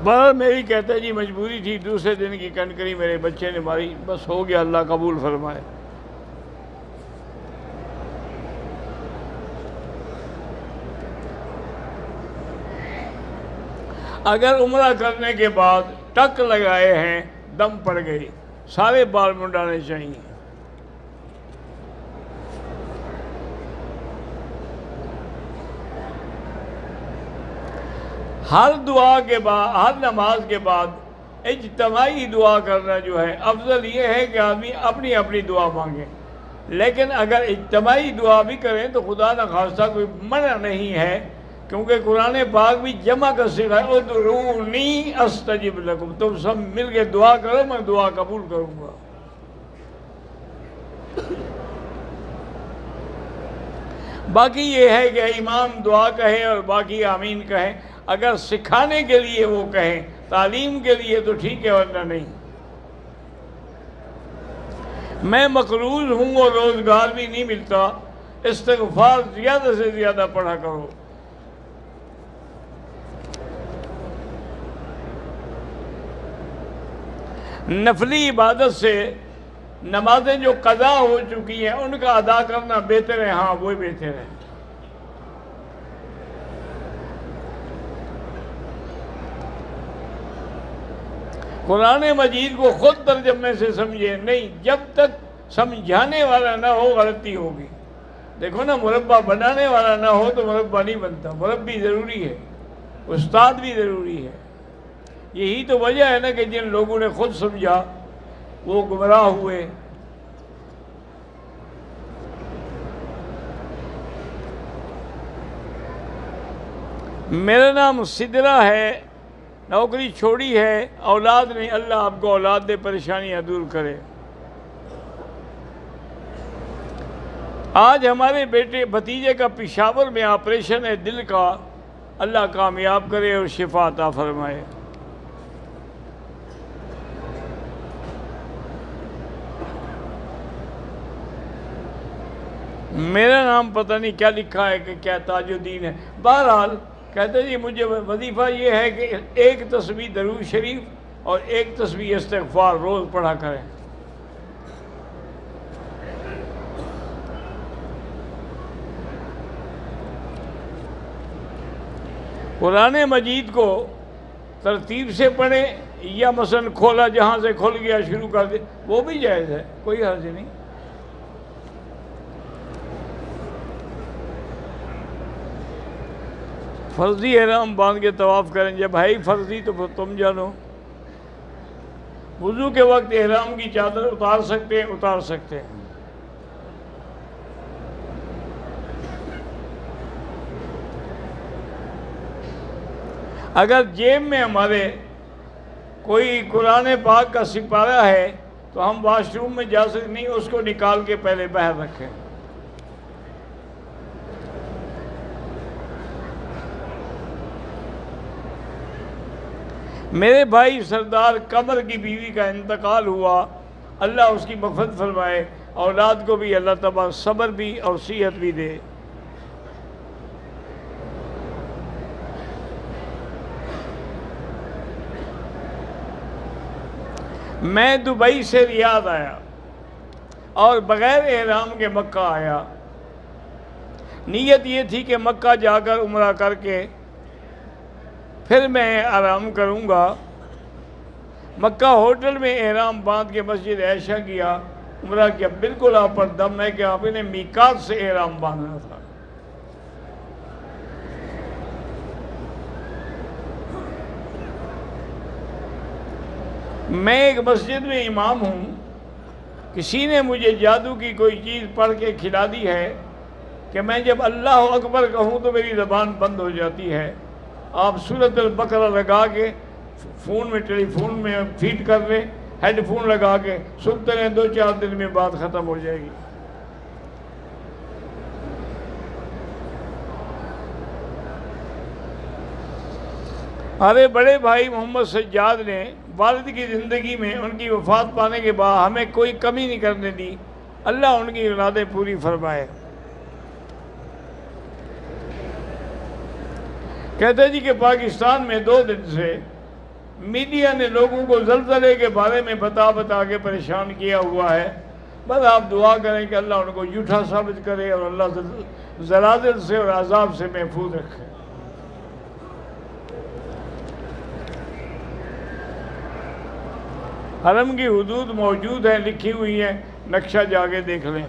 بہرحال میری کہتا ہے جی مجبوری تھی، دوسرے دن کی کنکری میرے بچے نے ماری، بس ہو گیا، اللہ قبول فرمائے۔ اگر عمرہ کرنے کے بعد ٹک لگائے ہیں، دم پڑ گئی، سارے بال منڈانے چاہیے۔ ہر دعا کے بعد، ہر نماز کے بعد اجتماعی دعا کرنا جو ہے افضل یہ ہے کہ آدمی اپنی اپنی دعا مانگے، لیکن اگر اجتماعی دعا بھی کریں تو خدا نخواستہ کوئی منع نہیں ہے، کیونکہ قرآن پاک بھی جمع کا صیغہ ہے، ادعونی استجب لکم، تم سب مل کے دعا کرو، میں دعا قبول کروں گا۔ باقی یہ ہے کہ امام دعا کہے اور باقی آمین کہیں، اگر سکھانے کے لیے وہ کہیں، تعلیم کے لیے تو ٹھیک ہے، ورنہ نہیں۔ میں مقروض ہوں اور روزگار بھی نہیں ملتا، استغفار زیادہ سے زیادہ پڑھا کرو۔ نفلی عبادت سے نمازیں جو قضا ہو چکی ہیں ان کا ادا کرنا بہتر ہے، ہاں وہ بہتر ہے۔ قرآن مجید کو خود ترجمے سے سمجھے نہیں، جب تک سمجھانے والا نہ ہو غلطی ہوگی۔ دیکھو نا، مربع بنانے والا نہ ہو تو مربع نہیں بنتا، مربی ضروری ہے، استاد بھی ضروری ہے۔ یہی تو وجہ ہے نا کہ جن لوگوں نے خود سمجھا وہ گمراہ ہوئے۔ میرا نام سدرہ ہے، نوکری چھوڑی ہے، اولاد نہیں، اللہ آپ کو اولاد دے، پریشانیاں دور کرے۔ آج ہمارے بیٹے بھتیجے کا پشاور میں آپریشن ہے دل کا، اللہ کامیاب کرے اور شفا عطا فرمائے۔ میرا نام پتہ نہیں کیا لکھا ہے کہ کیا تاج الدین ہے۔ بہرحال کہتے جی مجھے وظیفہ یہ ہے کہ ایک تسبیح درود شریف اور ایک تسبیح استغفار روز پڑھا کریں۔ قرآن مجید کو ترتیب سے پڑھیں یا مثلا کھولا جہاں سے کھل گیا شروع کر دے، وہ بھی جائز ہے، کوئی حرج نہیں۔ فرضی احرام باندھ کے طواف کریں، جب ہے ہی فرضی تو پھر تم جانو۔ وضو کے وقت احرام کی چادر اتار سکتے ہیں، اتار سکتے ہیں۔ اگر جیب میں ہمارے کوئی قرآن پاک کا سپارہ ہے تو ہم واش روم میں جا سکتے نہیں، اس کو نکال کے پہلے باہر رکھیں۔ میرے بھائی سردار قمر کی بیوی کا انتقال ہوا، اللہ اس کی مغفرت فرمائے، اولاد کو بھی اللہ تعالیٰ صبر بھی اور صحت بھی دے۔ میں دبئی سے ریاض آیا اور بغیر احرام کے مکہ آیا۔ نیت یہ تھی کہ مکہ جا کر عمرہ کر کے پھر میں آرام کروں گا۔ مکہ ہوٹل میں احرام باندھ کے مسجد عائشہ کیا، عمرہ کیا۔ بالکل آپ پر دم ہے کہ آپ نے میقات سے احرام باندھنا تھا۔ میں ایک مسجد میں امام ہوں، کسی نے مجھے جادو کی کوئی چیز پڑھ کے کھلا دی ہے کہ میں جب اللہ اکبر کہوں تو میری زبان بند ہو جاتی ہے۔ آپ سورۃ البقرہ لگا کے فون میں، ٹیلی فون میں فیڈ کر لیں، ہیڈ فون لگا کے سنتے رہیں، 2-4 دن میں بات ختم ہو جائے گی۔ ہمارے بڑے بھائی محمد سجاد نے والد کی زندگی میں ان کی وفات پانے کے بعد ہمیں کوئی کمی نہیں کرنے دی، اللہ ان کی مرادیں پوری فرمائے۔ کہتے جی کہ پاکستان میں 2 دن سے میڈیا نے لوگوں کو زلزلے کے بارے میں بتا بتا کے پریشان کیا ہوا ہے. بس آپ دعا کریں کہ اللہ ان کو جھوٹا ثابت کرے اور اللہ زلازل سے اور عذاب سے محفوظ رکھے. حرم کی حدود موجود ہیں، لکھی ہوئی ہیں، نقشہ جا کے دیکھ لیں.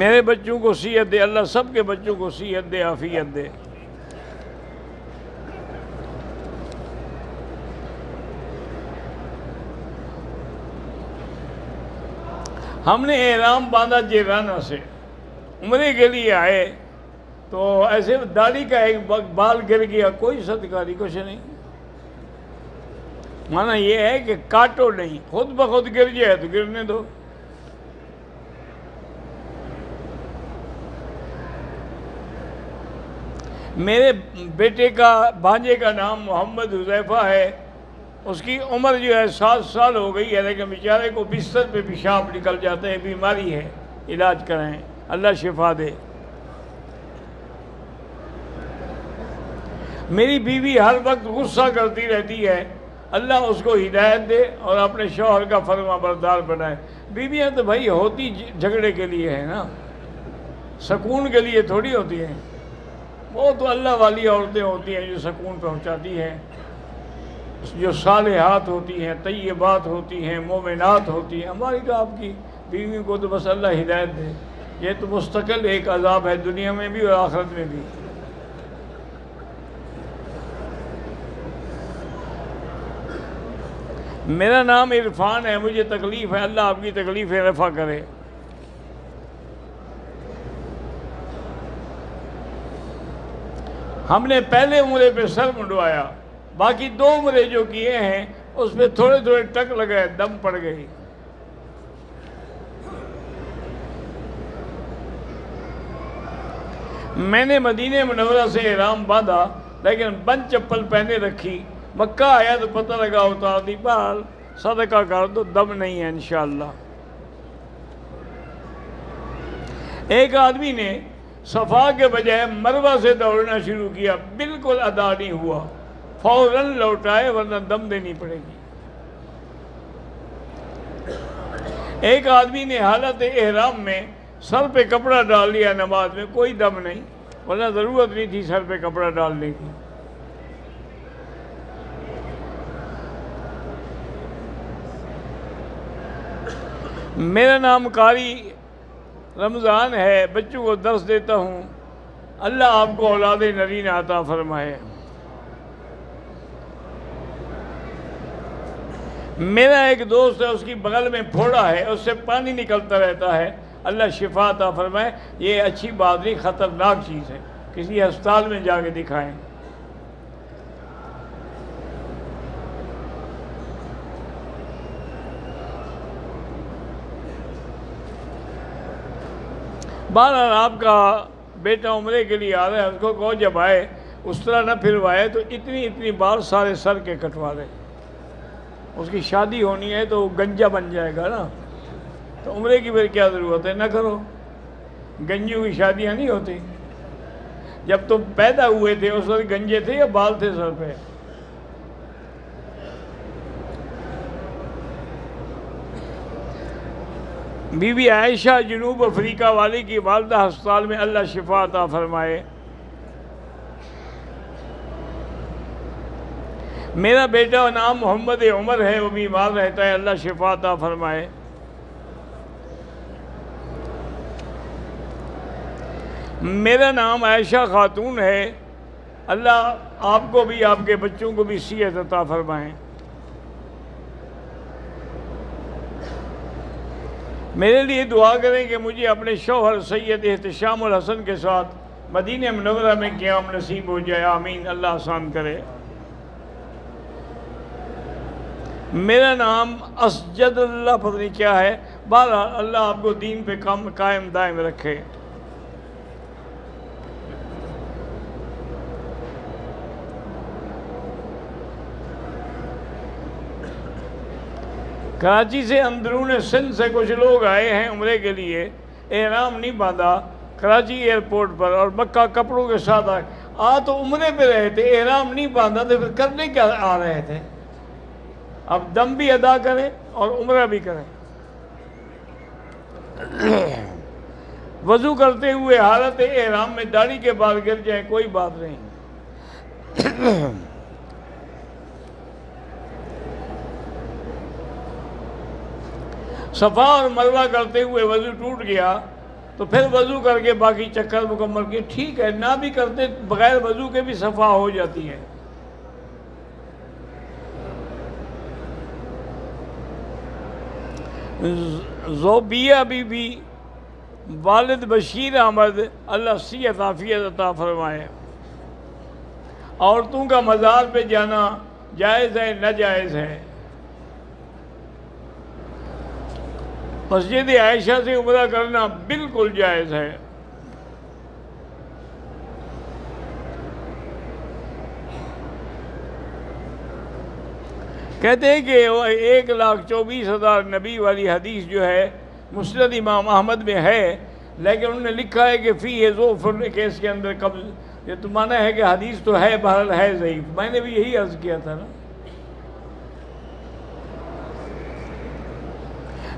میرے بچوں کو صحت دے، اللہ سب کے بچوں کو صحت دے، عافیت دے. ہم نے احرام باندھا جیرانہ سے، عمرے کے لیے آئے تو ایسے داڑھی کا ایک بال گر گیا، کوئی صدقہ نہیں، کچھ نہیں. مانا یہ ہے کہ کاٹو نہیں، خود بخود گر جائے تو گرنے دو. میرے بیٹے کا بھانجے کا نام محمد حذیفہ ہے. اس کی عمر جو ہے 7 سال ہو گئی ہے، لیکن بیچارے کو بستر پہ پیشاب نکل جاتا ہے. بیماری ہے، علاج کرائیں، اللہ شفا دے. میری بیوی ہر وقت غصہ کرتی رہتی ہے، اللہ اس کو ہدایت دے اور اپنے شوہر کا فرما بردار بنائے. بیویاں تو بھائی ہوتی جھگڑے کے لیے ہے نا، سکون کے لیے تھوڑی ہوتی ہیں. وہ تو اللہ والی عورتیں ہوتی ہیں جو سکون پہنچاتی ہیں، جو صالحات ہوتی ہیں، طیبات ہوتی ہیں، مومنات ہوتی ہیں. ہماری تو آپ کی بیوی کو تو بس اللہ ہدایت دے. یہ تو مستقل ایک عذاب ہے، دنیا میں بھی اور آخرت میں بھی. میرا نام عرفان ہے، مجھے تکلیف ہے، اللہ آپ کی تکلیفیں رفع کرے. ہم نے پہلے عمرے پہ سر منڈوایا، باقی 2 عمرے جو کیے ہیں اس پہ تھوڑے تھوڑے ٹک لگے، دم پڑ گئی. میں نے مدینہ منورہ سے احرام باندھا لیکن بند چپل پہنے رکھی. مکہ آیا تو پتہ لگا اتار دی. بہرحال صدقہ کر دو، دم نہیں ہے انشاءاللہ. ایک آدمی نے صفا کے بجائے مروہ سے دوڑنا شروع کیا، بالکل ادا نہیں ہوا، فوراً لوٹائے ورنہ دم دینی پڑے گی. ایک آدمی نے حالت احرام میں سر پہ کپڑا ڈال لیا نماز میں، کوئی دم نہیں، ورنہ ضرورت نہیں تھی سر پہ کپڑا ڈالنے کی. میرا نام قاری رمضان ہے، بچوں کو درس دیتا ہوں. اللہ آپ کو اولاد نرین عطا فرمائے. میرا ایک دوست ہے، اس کی بغل میں پھوڑا ہے، اس سے پانی نکلتا رہتا ہے، اللہ شفا عطا فرمائے. یہ اچھی بات نہیں، خطرناک چیز ہے، کسی ہسپتال میں جا کے دکھائیں. بہرحال آپ کا بیٹا عمرے کے لیے آ رہا ہے، اس کو کہو جب آئے اس طرح نہ پھروائے تو اتنی بار سارے سر کے کٹوا دے. اس کی شادی ہونی ہے تو گنجا بن جائے گا نا، تو عمرے کی پھر کیا ضرورت ہے، نہ کرو. گنجیوں کی شادیاں نہیں ہوتی. جب تم پیدا ہوئے تھے اس وقت گنجے تھے یا بال تھے سر پہ؟ بی بی عائشہ جنوب افریقہ والی کی والدہ ہسپتال میں، اللہ شفا عطا فرمائے. میرا بیٹا نام محمد عمر ہے، وہ بیمار رہتا ہے، اللہ شفا عطا فرمائے. میرا نام عائشہ خاتون ہے، اللہ آپ کو بھی آپ کے بچوں کو بھی صحت عطا فرمائیں. میرے لیے دعا کریں کہ مجھے اپنے شوہر سید احتشام الحسن کے ساتھ مدینہ منورہ میں قیام نصیب ہو جائے، آمین، اللہ آسان کرے. میرا نام اسجد اللہ پتہ نہیں کیا ہے، بہرحال اللہ آپ کو دین پہ قائم دائم رکھے. کراچی سے اندرون سندھ سے کچھ لوگ آئے ہیں عمرے کے لیے، احرام نہیں باندھا کراچی ایئرپورٹ پر اور مکہ کپڑوں کے ساتھ آ تو عمرے پہ رہے تھے، احرام نہیں باندھا تو پھر کرنے کیا آ رہے تھے؟ اب دم بھی ادا کریں اور عمرہ بھی کریں۔ وضو کرتے ہوئے حالت احرام میں داڑھی کے بال گر جائیں کوئی بات نہیں۔ صفا اور مروہ کرتے ہوئے وضو ٹوٹ گیا تو پھر وضو کر کے باقی چکر مکمل کیے، ٹھیک ہے، نہ بھی کرتے بغیر وضو کے بھی صفا ہو جاتی ہے۔ زوبیہ بی بی والد بشیر احمد اللہ صحت عافیت عطا فرمائے، عورتوں کا مزار پہ جانا جائز ہے ناجائز ہے؟ مسجد عائشہ سے عمرہ کرنا بالکل جائز ہے۔ کہتے ہیں کہ 1,24,000 نبی والی حدیث جو ہے مسند امام احمد میں ہے، لیکن انہوں نے لکھا ہے کہ فی ضعف کہ اس کے اندر قبض، یہ تو معنی ہے کہ حدیث تو ہے، بہرحال ہے ضعیف۔ میں نے بھی یہی عرض کیا تھا نا۔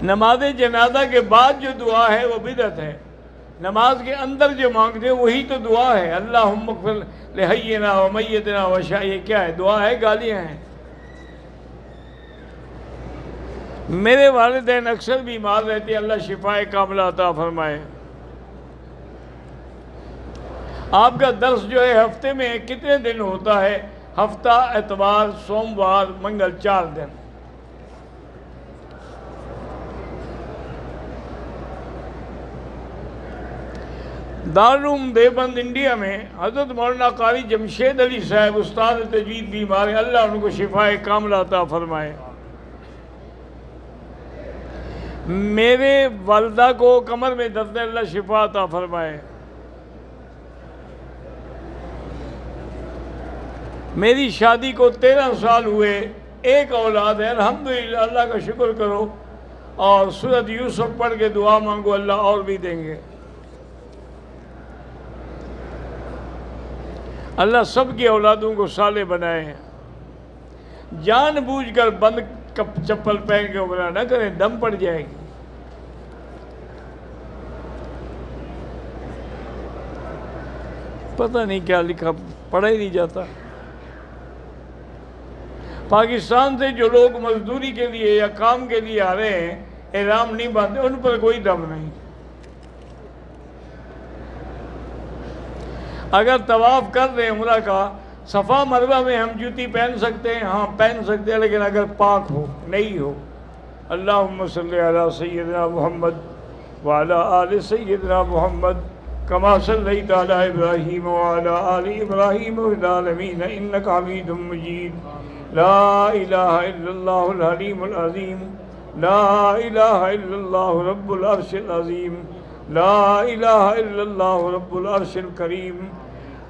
نماز جنازہ کے بعد جو دعا ہے وہ بدعت ہے، نماز کے اندر جو مانگتے وہی تو دعا ہے۔ اللہم اغفر لحینا و میتنا و یہ کیا ہے؟ دعا ہے؟ گالیاں ہیں؟ میرے والدین اکثر بیمار رہتے، اللہ شفائے کاملہ عطا فرمائے۔ آپ کا درس جو ہے ہفتے میں کتنے دن ہوتا ہے؟ ہفتہ، اتوار، سوموار، منگل، 4 دن۔ دارالعلوم دیوبند انڈیا میں حضرت مولانا قاری جمشید علی صاحب استاد تجوید بیمار ہیں، اللہ ان کو شفائے کاملہ عطا فرمائے۔ میرے والدہ کو کمر میں درد ہے، اللہ شفا عطا فرمائے۔ میری شادی کو 13 سال ہوئے، ایک اولاد ہے، الحمدللہ، اللہ کا شکر کرو اور سورۃ یوسف پڑھ کے دعا مانگو، اللہ اور بھی دیں گے۔ اللہ سب کی اولادوں کو صالح بنائے ہیں۔ جان بوجھ کر بند چپل پہن کے عمرہ نہ کریں، دم پڑ جائے گی۔ پتہ نہیں کیا لکھا، پڑھا ہی نہیں جاتا۔ پاکستان سے جو لوگ مزدوری کے لیے یا کام کے لیے آ رہے ہیں، احرام نہیں باندھے، ان پر کوئی دم نہیں۔ اگر طواف کر رہے ہیں عمرہ کا، صفا مروہ میں ہم جوتی پہن سکتے ہیں، ہاں پہن سکتے ہیں، لیکن اگر پاک ہو، نہیں ہو۔ اللہم صلی علی سیدنا محمد وعلی آل سیدنا محمد کما صلیت علی ابراہیم وعلی آل ابراہیم فی العالمین انک حمید مجید۔ لا الہ الا اللہ الحلیم العظیم، لا الہ الا اللہ رب العرش العظیم، لا الہ الا اللہ رب العرش الکریم۔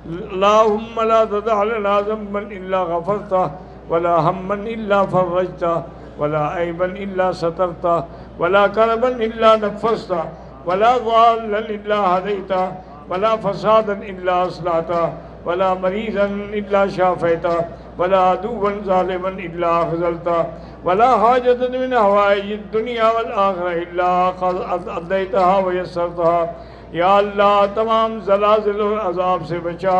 اللہم لا تدع لنا ذنبا الا غفرتہ ولا ہما الا فرجتہ ولا عیبا الا سترتہ ولا کربا الا نفستہ ولا ضالا الا ہدیتہ ولا فسادا الا اصلحتہ ولا مریضا الا شافیتہ ولا عدوا ظالما الا اخذلتہ ولا حاجة من حوائج الدنیا والآخرہ الا قضیتہا ویسرتہا۔ یا اللہ تمام زلازل اور عذاب سے بچا،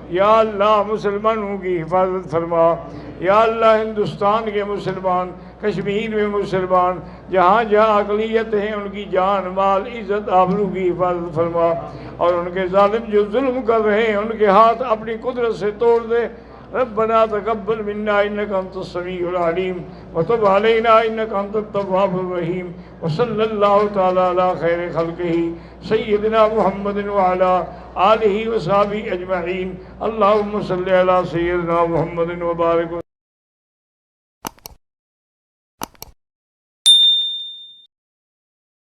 یا اللہ مسلمانوں کی حفاظت فرما، یا اللہ ہندوستان کے مسلمان، کشمیر میں مسلمان، جہاں جہاں اقلیت ہیں ان کی جان مال عزت آبرو کی حفاظت فرما، اور ان کے ظالم جو ظلم کر رہے ہیں ان کے ہاتھ اپنی قدرت سے توڑ دے۔ ربنا تقبل منا انك انت السميع العليم وتب علينا انك انت التواب الرحيم وصلى الله تعالى على خير خلقه سيدنا محمد وعلى آله وصحبه اجمعين۔ اللهم صل على سيدنا محمد وبارك